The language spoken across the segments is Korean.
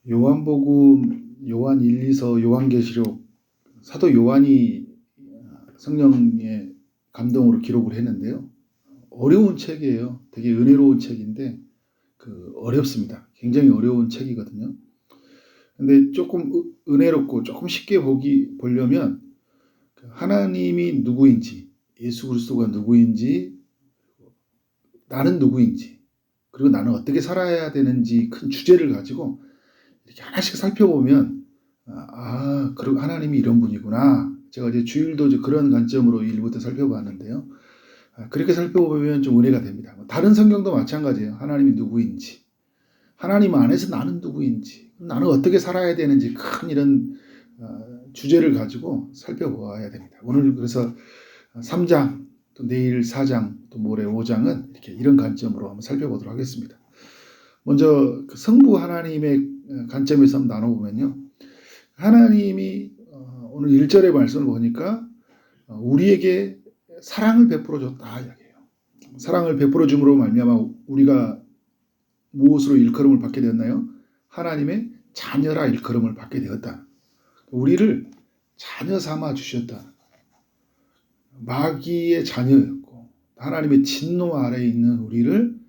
요한복음, 요한 1, 2서, 요한계시록, 사도 요한이 성령의 감동으로 기록을 했는데요. 어려운 책이에요. 되게 은혜로운 책인데 어렵습니다. 굉장히 어려운 책이거든요. 근데 조금 은혜롭고 조금 쉽게 보려면 하나님이 누구인지, 예수 그리스도가 누구인지, 나는 누구인지, 그리고 나는 어떻게 살아야 되는지 큰 주제를 가지고 이렇게 하나씩 살펴보면 그리고 하나님이 이런 분이구나. 제가 이제 주일도 그런 관점으로 일부터 살펴봤는데요. 그렇게 살펴보면 좀 은혜가 됩니다. 다른 성경도 마찬가지예요. 하나님이 누구인지, 하나님 안에서 나는 누구인지, 나는 어떻게 살아야 되는지 큰 이런 주제를 가지고 살펴보아야 됩니다. 오늘 그래서 3장, 또 내일 4장, 또 모레 5장은 이렇게 이런 관점으로 한번 살펴보도록 하겠습니다. 먼저 성부 하나님의 관점에서 한번 나눠보면요. 하나님이 오늘 1절의 말씀을 보니까 우리에게 사랑을 베풀어 줬다 이야기해요. 사랑을 베풀어 줌으로 말미암아 우리가 무엇으로 일컬음을 받게 되었나요? 하나님의 자녀라 일컬음을 받게 되었다. 우리를 자녀 삼아 주셨다. 마귀의 자녀였고 하나님의 진노 아래에 있는 우리를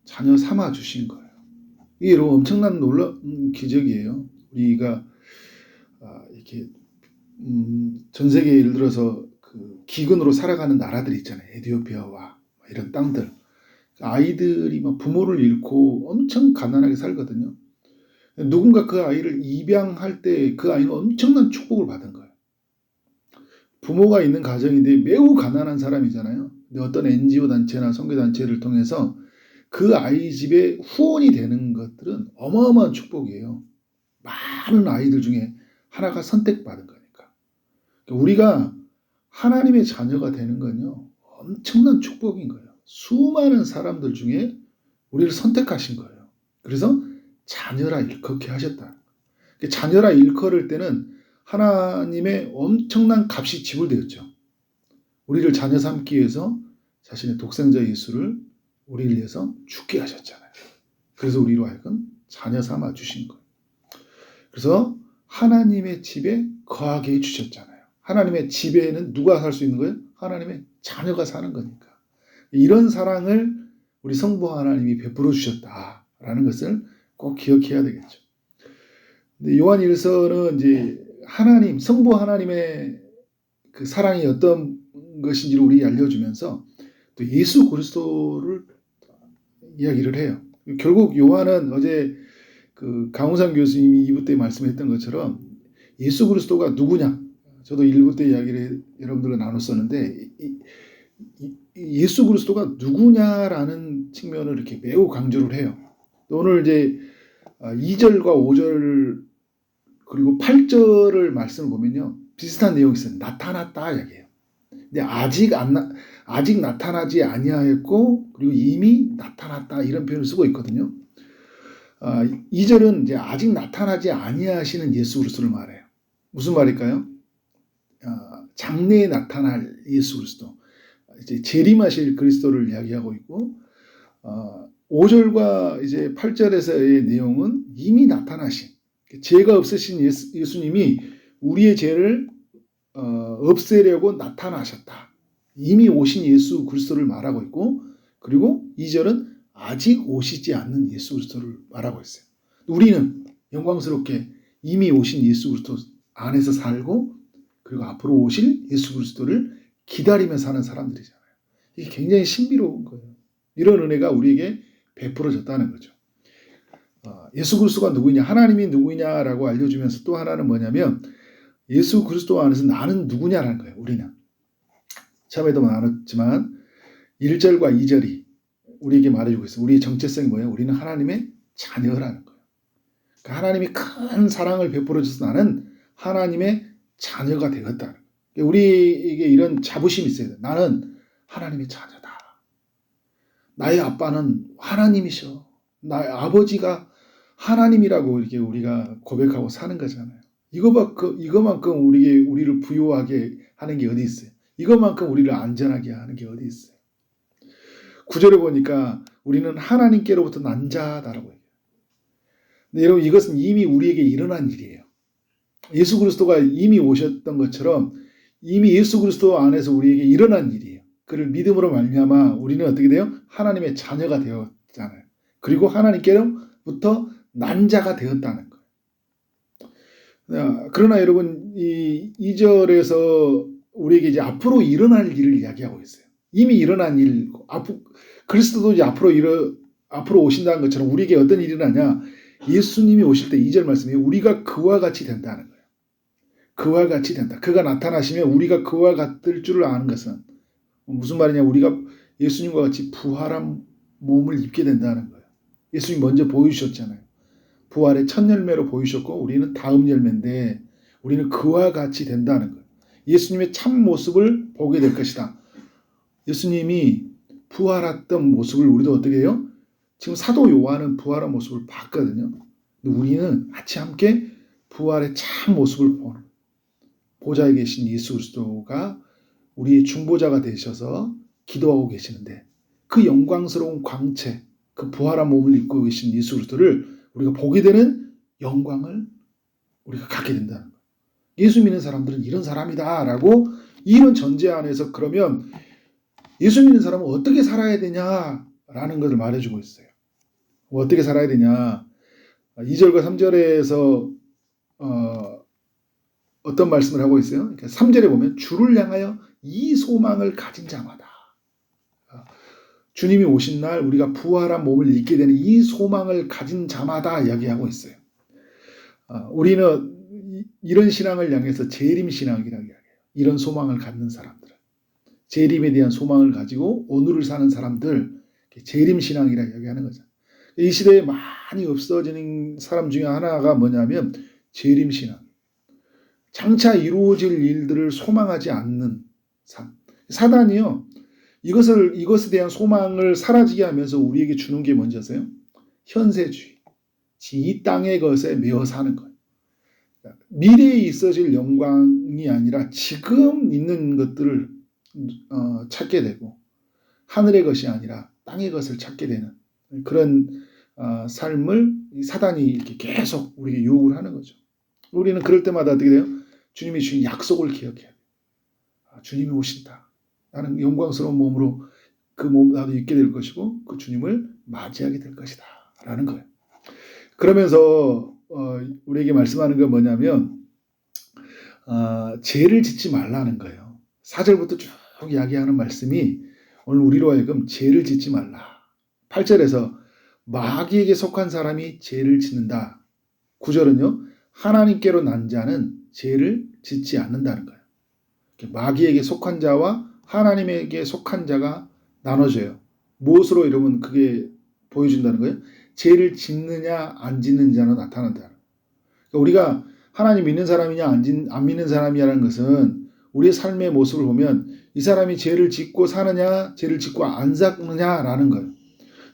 자녀 삼아 주신 거예요. 이게 엄청난 놀라운 기적이에요. 우리가 이렇게 전 세계에 예를 들어서 기근으로 살아가는 나라들 있잖아요. 에티오피아와 이런 땅들. 아이들이 막 부모를 잃고 엄청 가난하게 살거든요. 누군가 그 아이를 입양할 때 그 아이는 엄청난 축복을 받은 거예요. 부모가 있는 가정인데 매우 가난한 사람이잖아요. 근데 어떤 NGO 단체나 선교단체를 통해서 그 아이 집에 후원이 되는 것들은 어마어마한 축복이에요. 많은 아이들 중에 하나가 선택받은 거니까. 우리가 하나님의 자녀가 되는 건요, 엄청난 축복인 거예요. 수많은 사람들 중에 우리를 선택하신 거예요. 그래서 자녀라 일컫게 하셨다. 자녀라 일컬을 때는 하나님의 엄청난 값이 지불되었죠. 우리를 자녀 삼기 위해서 자신의 독생자 예수를 우리를 위해서 죽게 하셨잖아요. 그래서 우리로 하여금 자녀 삼아 주신 거예요. 그래서 하나님의 집에 거하게 해주셨잖아요. 하나님의 집에는 누가 살 수 있는 거예요? 하나님의 자녀가 사는 거니까. 이런 사랑을 우리 성부 하나님이 베풀어 주셨다라는 것을 꼭 기억해야 되겠죠. 근데 요한 1서는 이제 하나님, 성부 하나님의 그 사랑이 어떤 것인지를 우리에게 알려주면서 또 예수 그리스도를 이야기를 해요. 결국 요한은 어제 강우상 교수님이 2부 때 말씀했던 것처럼 예수 그리스도가 누구냐? 저도 1부 때 이야기를 여러분들과 나눴었는데 예수 그리스도가 누구냐라는 측면을 이렇게 매우 강조를 해요. 오늘 이제 2절과 5절 그리고 8절을 말씀을 보면요. 비슷한 내용이 있어요. 나타났다 이야기해요. 근데 아직 나타나지 아니하였고 그리고 이미 나타났다 이런 표현을 쓰고 있거든요. 2절은 이제 아직 나타나지 아니하시는 예수 그리스도를 말해요. 무슨 말일까요? 장래에 나타날 예수 그리스도, 이제 재림하실 그리스도를 이야기하고 있고 5절과 이제 8절에서의 내용은 이미 나타나신 죄가 없으신 예수님이 우리의 죄를 없애려고 나타나셨다. 이미 오신 예수 그리스도를 말하고 있고 그리고 2절은 아직 오시지 않는 예수 그리스도를 말하고 있어요. 우리는 영광스럽게 이미 오신 예수 그리스도 안에서 살고 그리고 앞으로 오실 예수 그리스도를 기다리며 사는 사람들이잖아요. 이게 굉장히 신비로운 거예요. 이런 은혜가 우리에게 베풀어졌다는 거죠. 예수 그리스도가 누구냐, 하나님이 누구냐라고 알려주면서 또 하나는 뭐냐면 예수 그리스도 안에서 나는 누구냐라는 거예요. 우리는. 처음에도 말했지만 1절과 2절이 우리에게 말해주고 있어요. 우리의 정체성이 뭐예요? 우리는 하나님의 자녀라는 거예요. 그러니까 하나님이 큰 사랑을 베풀어 줘서 나는 하나님의 자녀가 되었다. 우리에게 이런 자부심이 있어야 돼요. 나는 하나님의 자녀다. 나의 아빠는 하나님이셔. 나의 아버지가 하나님이라고 이렇게 우리가 고백하고 사는 거잖아요. 이거만큼 우리를 부유하게 하는 게 어디 있어요? 이것만큼 우리를 안전하게 하는 게 어디 있어요? 9절에 보니까 우리는 하나님께로부터 난 자다라고 얘기해요. 근데 여러분 이것은 이미 우리에게 일어난 일이에요. 예수 그리스도가 이미 오셨던 것처럼 이미 예수 그리스도 안에서 우리에게 일어난 일이에요. 그를 믿음으로 말미암아 우리는 어떻게 돼요? 하나님의 자녀가 되었잖아요. 그리고 하나님께로부터 난 자가 되었다는 거예요. 그러나 여러분 이 2절에서 우리에게 이제 앞으로 일어날 일을 이야기하고 있어요. 이미 일어난 일, 그리스도도 이제 앞으로 오신다는 것처럼 우리에게 어떤 일이 일어나냐? 예수님이 오실 때 2절 말씀에 우리가 그와 같이 된다는 거예요. 그와 같이 된다. 그가 나타나시면 우리가 그와 같을 줄을 아는 것은 무슨 말이냐? 우리가 예수님과 같이 부활한 몸을 입게 된다는 거예요. 예수님 먼저 보여주셨잖아요. 부활의 첫 열매로 보이셨고 우리는 다음 열매인데 우리는 그와 같이 된다는 거예요. 예수님의 참 모습을 보게 될 것이다. 예수님이 부활했던 모습을 우리도 어떻게 해요? 지금 사도 요한은 부활한 모습을 봤거든요. 근데 우리는 같이 함께 부활의 참 모습을 보는 보좌에 계신 예수 그리스도가 우리의 중보자가 되셔서 기도하고 계시는데 그 영광스러운 광채, 그 부활한 몸을 입고 계신 예수 그리스도를 우리가 보게 되는 영광을 우리가 갖게 된다는 거예요. 예수 믿는 사람들은 이런 사람이다라고 이런 전제 안에서 그러면 예수 믿는 사람은 어떻게 살아야 되냐라는 것을 말해주고 있어요. 어떻게 살아야 되냐. 2절과 3절에서 어떤 말씀을 하고 있어요? 3절에 보면 주를 향하여 이 소망을 가진 자마다 주님이 오신 날 우리가 부활한 몸을 입게 되는 이 소망을 가진 자마다 이야기하고 있어요. 우리는 이런 신앙을 향해서 재림신앙이라고 이야기해요. 이런 소망을 갖는 사람들은 재림에 대한 소망을 가지고 오늘을 사는 사람들 재림신앙이라고 이야기하는 거죠. 이 시대에 많이 없어지는 사람 중에 하나가 뭐냐면 재림신앙. 장차 이루어질 일들을 소망하지 않는 삶. 사단이요. 이것에 대한 소망을 사라지게 하면서 우리에게 주는 게 뭔지 아세요? 현세주의. 이 땅의 것에 매어 사는 거예요. 미래에 있어질 영광이 아니라 지금 있는 것들을 찾게 되고 하늘의 것이 아니라 땅의 것을 찾게 되는 그런 삶을 사단이 이렇게 계속 우리에게 유혹을 하는 거죠. 우리는 그럴 때마다 어떻게 돼요? 주님이 주신 약속을 기억해야 돼요. 주님이 오신다. 나는 영광스러운 몸으로 그 몸 나도 입게 될 것이고 그 주님을 맞이하게 될 것이다. 라는 거예요. 그러면서 우리에게 말씀하는 건 뭐냐면 죄를 짓지 말라는 거예요. 4절부터 쭉 이야기하는 말씀이 오늘 우리로 하여금 죄를 짓지 말라. 8절에서 마귀에게 속한 사람이 죄를 짓는다. 9절은요. 하나님께로 난 자는 죄를 짓지 않는다는 거예요. 마귀에게 속한 자와 하나님에게 속한 자가 나눠져요. 무엇으로 여러분 그게 보여준다는 거예요? 죄를 짓느냐 안 짓는 자는 나타난다는 거예요. 그러니까 우리가 하나님 믿는 사람이냐 안 믿는 사람이냐는 것은 우리의 삶의 모습을 보면 이 사람이 죄를 짓고 사느냐 죄를 짓고 안 사느냐라는 거예요.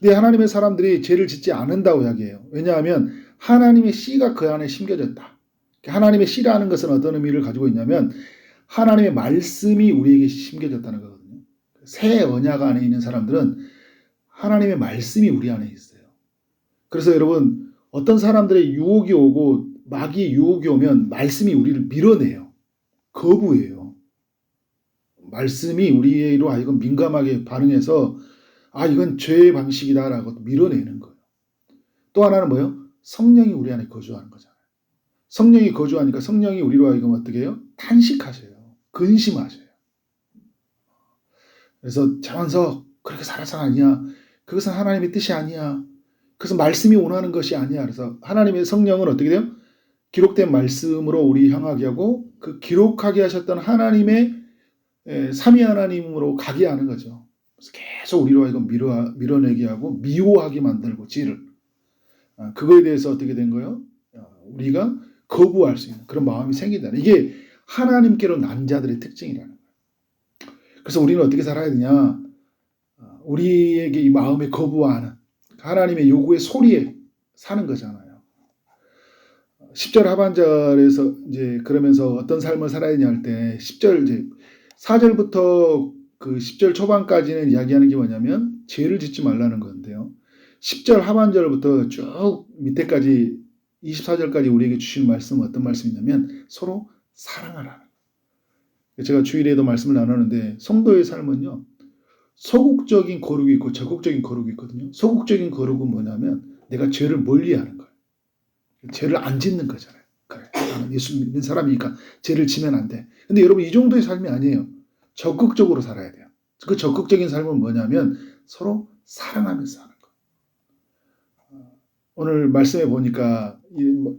근데 하나님의 사람들이 죄를 짓지 않는다고 이야기해요. 왜냐하면 하나님의 씨가 그 안에 심겨졌다. 하나님의 씨라는 것은 어떤 의미를 가지고 있냐면 하나님의 말씀이 우리에게 심겨졌다는 거거든요. 새 언약 안에 있는 사람들은 하나님의 말씀이 우리 안에 있어요. 그래서 여러분 어떤 사람들의 유혹이 오고 마귀의 유혹이 오면 말씀이 우리를 밀어내요. 거부해요. 말씀이 우리로 하여금 민감하게 반응해서 이건 죄의 방식이다라고 밀어내는 거예요. 또 하나는 뭐예요? 성령이 우리 안에 거주하는 거잖아요. 성령이 거주하니까 성령이 우리로 하여금 어떻게 해요? 탄식하셔요. 근심하셔요. 그래서 자만석 그렇게 살아서 아니야. 그것은 하나님의 뜻이 아니야. 그래서 말씀이 원하는 것이 아니야. 그래서 하나님의 성령은 어떻게 돼요? 기록된 말씀으로 우리 향하게 하고 그 기록하게 하셨던 하나님의 삼위 하나님으로 가게 하는 거죠. 그래서 계속 우리로 하여금 밀어내게 하고 미워하게 만들고 죄를. 그거에 대해서 어떻게 된 거예요? 우리가 거부할 수 있는 그런 마음이 생긴다. 이게 하나님께로 난 자들의 특징이라는 거예요. 그래서 우리는 어떻게 살아야 되냐? 우리에게 이 마음에 거부하는 하나님의 요구의 소리에 사는 거잖아요. 10절 하반절에서 이제 그러면서 어떤 삶을 살아야 되냐 할 때 10절 이제 4절부터 그 10절 초반까지는 이야기하는 게 뭐냐면 죄를 짓지 말라는 건데요. 10절 하반절부터 쭉 밑에까지 24절까지 우리에게 주신 말씀은 어떤 말씀이냐면 서로 사랑하라는 거예요. 제가 주일에도 말씀을 나누는데 성도의 삶은요. 소극적인 거룩이 있고 적극적인 거룩이 있거든요. 소극적인 거룩은 뭐냐면 내가 죄를 멀리하는 거예요. 죄를 안 짓는 거잖아요. 그래, 나는 예수 믿는 사람이니까 죄를 지면 안 돼. 근데 여러분 이 정도의 삶이 아니에요. 적극적으로 살아야 돼요. 그 적극적인 삶은 뭐냐면 서로 사랑하면서 사는 거예요. 오늘 말씀해 보니까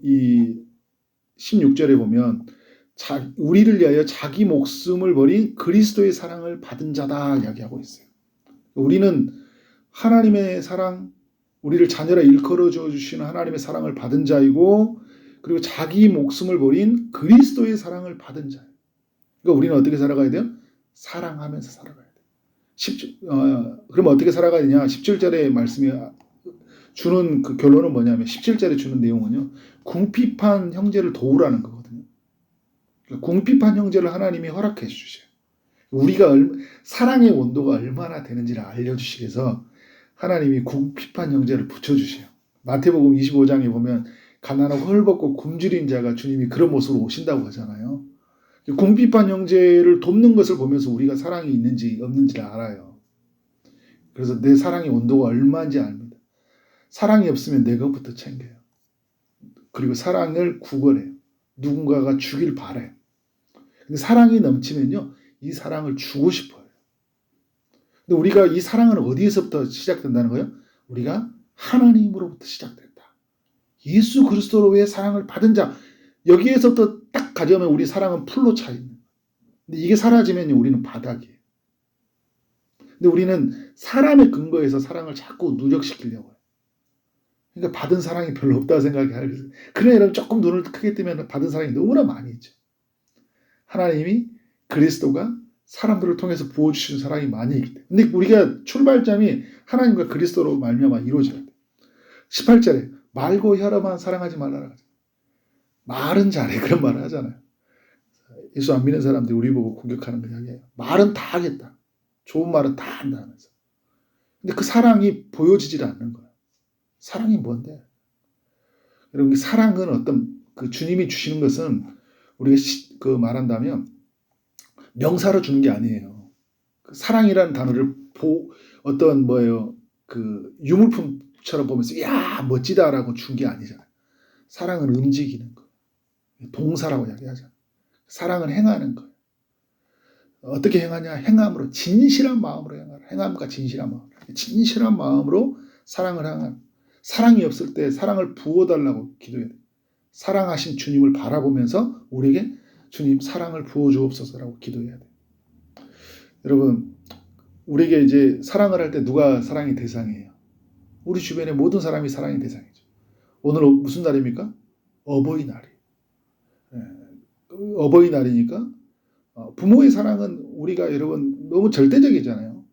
이 16절에 보면 우리를 위하여 자기 목숨을 버린 그리스도의 사랑을 받은 자다 이야기하고 있어요. 우리는 하나님의 사랑, 우리를 자녀라 일컬어 주시는 하나님의 사랑을 받은 자이고 그리고 자기 목숨을 버린 그리스도의 사랑을 받은 자예요. 그러니까 우리는 어떻게 살아가야 돼요? 사랑하면서 살아가야 돼요. 그러면 어떻게 살아가야 되냐? 17절의 말씀이 주는 그 결론은 뭐냐면 17절에 주는 내용은요. 궁핍한 형제를 도우라는 거거든요. 궁핍한 형제를 하나님이 허락해 주셔요. 우리가 사랑의 온도가 얼마나 되는지를 알려주시기 위해서 하나님이 궁핍한 형제를 붙여주세요. 마태복음 25장에 보면 가난하고 헐벗고 굶주린 자가 주님이 그런 모습으로 오신다고 하잖아요. 궁핍한 형제를 돕는 것을 보면서 우리가 사랑이 있는지 없는지를 알아요. 그래서 내 사랑의 온도가 얼마인지 압니다. 사랑이 없으면 내 것부터 챙겨요. 그리고 사랑을 구걸해요. 누군가가 주길 바라요. 근데 사랑이 넘치면요. 이 사랑을 주고 싶어요. 근데 우리가 이 사랑은 어디에서부터 시작된다는 거예요? 우리가 하나님으로부터 시작된다. 예수 그리스도로의 사랑을 받은 자. 여기에서부터 딱 가져오면 우리 사랑은 풀로 차 있는 거예요. 근데 이게 사라지면 우리는 바닥이에요. 근데 우리는 사람의 근거에서 사랑을 자꾸 누적시키려고 해요. 그러니까 받은 사랑이 별로 없다고 생각해요. 그래 여러분 조금 눈을 크게 뜨면 받은 사랑이 너무나 많이 있죠. 하나님이 그리스도가 사람들을 통해서 부어주시는 사랑이 많이 있기 때문에. 근데 우리가 출발점이 하나님과 그리스도로 말미암아 이루어져야 돼요. 18절에 말고 혀로만 사랑하지 말라라. 말은 잘해. 그런 말을 하잖아요. 예수 안 믿는 사람들이 우리 보고 공격하는 거 이야기예요. 말은 다 하겠다. 좋은 말은 다 한다 하면서. 근데 그 사랑이 보여지질 않는 거예요. 사랑이 뭔데? 여러분 사랑은 어떤 그 주님이 주시는 것은 우리가 그 말한다면 명사로 주는 게 아니에요. 그 사랑이라는 단어를 어떤 뭐예요 그 유물품처럼 보면서 야 멋지다라고 준 게 아니잖아요. 사랑은 움직이는 거, 동사라고 이야기하잖아요. 사랑은 행하는 거예요. 어떻게 행하냐? 행함으로 진실한 마음으로 행하라. 행함과 진실한 마음, 진실한 마음으로 사랑을 행하라. 사랑이 없을 때 사랑을 부어달라고 기도해야 돼요. 사랑하신 주님을 바라보면서 우리에게 주님 사랑을 부어주옵소서라고 기도해야 돼요. 여러분 우리에게 이제 사랑을 할 때 누가 사랑의 대상이에요? 우리 주변의 모든 사람이 사랑의 대상이죠. 오늘 무슨 날입니까? 어버이날이에요. 어버이날이니까 부모의 사랑은 우리가 여러분 너무 절대적이잖아요.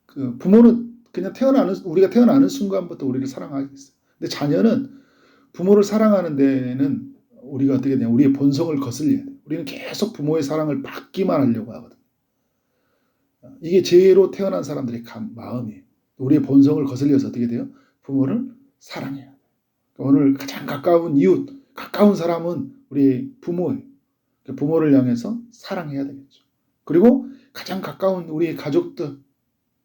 그 부모는 그냥 우리가 태어나는 순간부터 우리를 사랑하게 있어요. 근데 자녀는 부모를 사랑하는 데는 우리가 어떻게 되냐? 우리의 본성을 거슬려야 돼요. 우리는 계속 부모의 사랑을 받기만 하려고 하거든요. 이게 죄로 태어난 사람들의 마음이에요. 우리의 본성을 거슬려서 어떻게 돼요? 부모를 사랑해야 돼요. 오늘 가장 가까운 이웃, 가까운 사람은 우리 부모예요. 부모를 향해서 사랑해야 되겠죠. 그리고 가장 가까운 우리 가족들,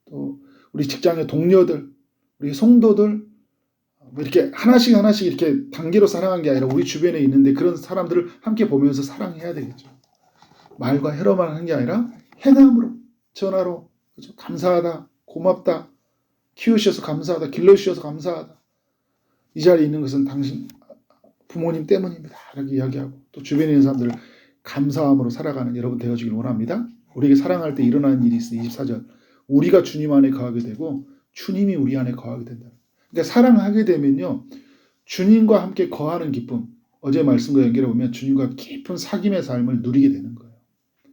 또 우리 직장의 동료들, 우리 성도들, 이렇게 하나씩 이렇게 단계로 사랑한 게 아니라 우리 주변에 있는데 그런 사람들을 함께 보면서 사랑해야 되겠죠. 말과 혀로만 하는 게 아니라 행함으로, 전화로, 그렇죠? 감사하다, 고맙다, 키우셔서 감사하다, 길러주셔서 감사하다. 이 자리에 있는 것은 당신 부모님 때문입니다. 이렇게 이야기하고 또 주변에 있는 사람들을 감사함으로 살아가는 여러분 되어주길 원합니다. 우리에게 사랑할 때 일어나는 일이 있어요. 24절. 우리가 주님 안에 거하게 되고 주님이 우리 안에 거하게 된다. 그러니까 사랑하게 되면요. 주님과 함께 거하는 기쁨. 어제 말씀과 연결해 보면 주님과 깊은 사귐의 삶을 누리게 되는 거예요.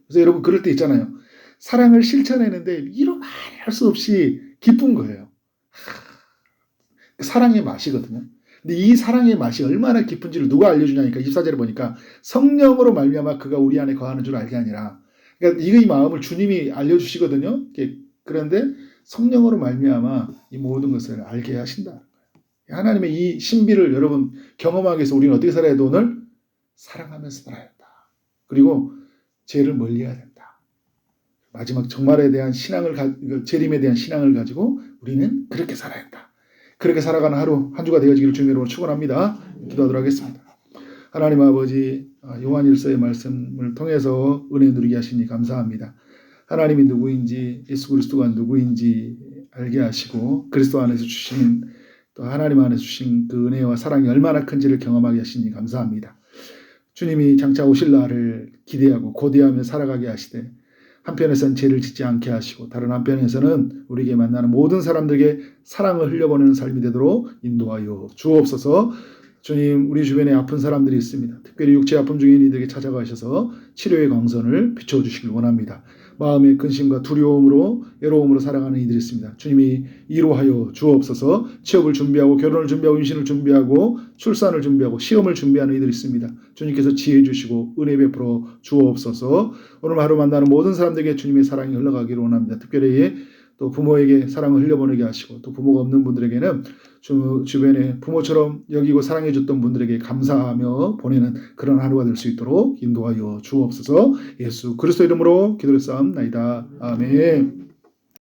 그래서 여러분 그럴 때 있잖아요. 사랑을 실천했는데 이런 말할 수 없이 기쁜 거예요. 사랑의 맛이거든요. 근데 이 사랑의 맛이 얼마나 깊은지를 누가 알려주냐니까 24절에 보니까 성령으로 말미암아 그가 우리 안에 거하는 줄 알게 아니라 그러니까 이 마음을 주님이 알려주시거든요. 그런데 성령으로 말미암아 이 모든 것을 알게 하신다. 하나님의 이 신비를 여러분 경험하기 위해서 우리는 어떻게 살아야 돼? 오늘 사랑하면서 살아야 된다. 그리고 죄를 멀리해야 된다. 마지막 정말에 대한 재림에 대한 신앙을 가지고 우리는 그렇게 살아야 한다. 그렇게 살아가는 하루 한 주가 되어지기를 주님의 이름으로 축원합니다. 기도하도록 하겠습니다. 하나님 아버지, 요한일서의 말씀을 통해서 은혜 누리게 하시니 감사합니다. 하나님이 누구인지, 예수 그리스도가 누구인지 알게 하시고 그리스도 안에서 주신 또 하나님 안에서 주신 그 은혜와 사랑이 얼마나 큰지를 경험하게 하시니 감사합니다. 주님이 장차 오실 날을 기대하고 고대하며 살아가게 하시되 한편에서는 죄를 짓지 않게 하시고 다른 한편에서는 우리에게 만나는 모든 사람들에게 사랑을 흘려보내는 삶이 되도록 인도하여 주옵소서. 주님, 우리 주변에 아픈 사람들이 있습니다. 특별히 육체 아픔 중에 있는 이들에게 찾아가셔서 치료의 광선을 비춰주시길 원합니다. 마음의 근심과 두려움으로 외로움으로 살아가는 이들이 있습니다. 주님이 이로하여 주옵소서. 취업을 준비하고 결혼을 준비하고 임신을 준비하고 출산을 준비하고 시험을 준비하는 이들이 있습니다. 주님께서 지혜 주시고 은혜 베풀어 주옵소서. 오늘 하루 만나는 모든 사람들에게 주님의 사랑이 흘러가기를 원합니다. 특별히 또 부모에게 사랑을 흘려보내게 하시고 또 부모가 없는 분들에게는 주변에 부모처럼 여기고 사랑해줬던 분들에게 감사하며 보내는 그런 하루가 될 수 있도록 인도하여 주옵소서. 예수 그리스도 이름으로 기도를 쌓옵나이다. 아멘.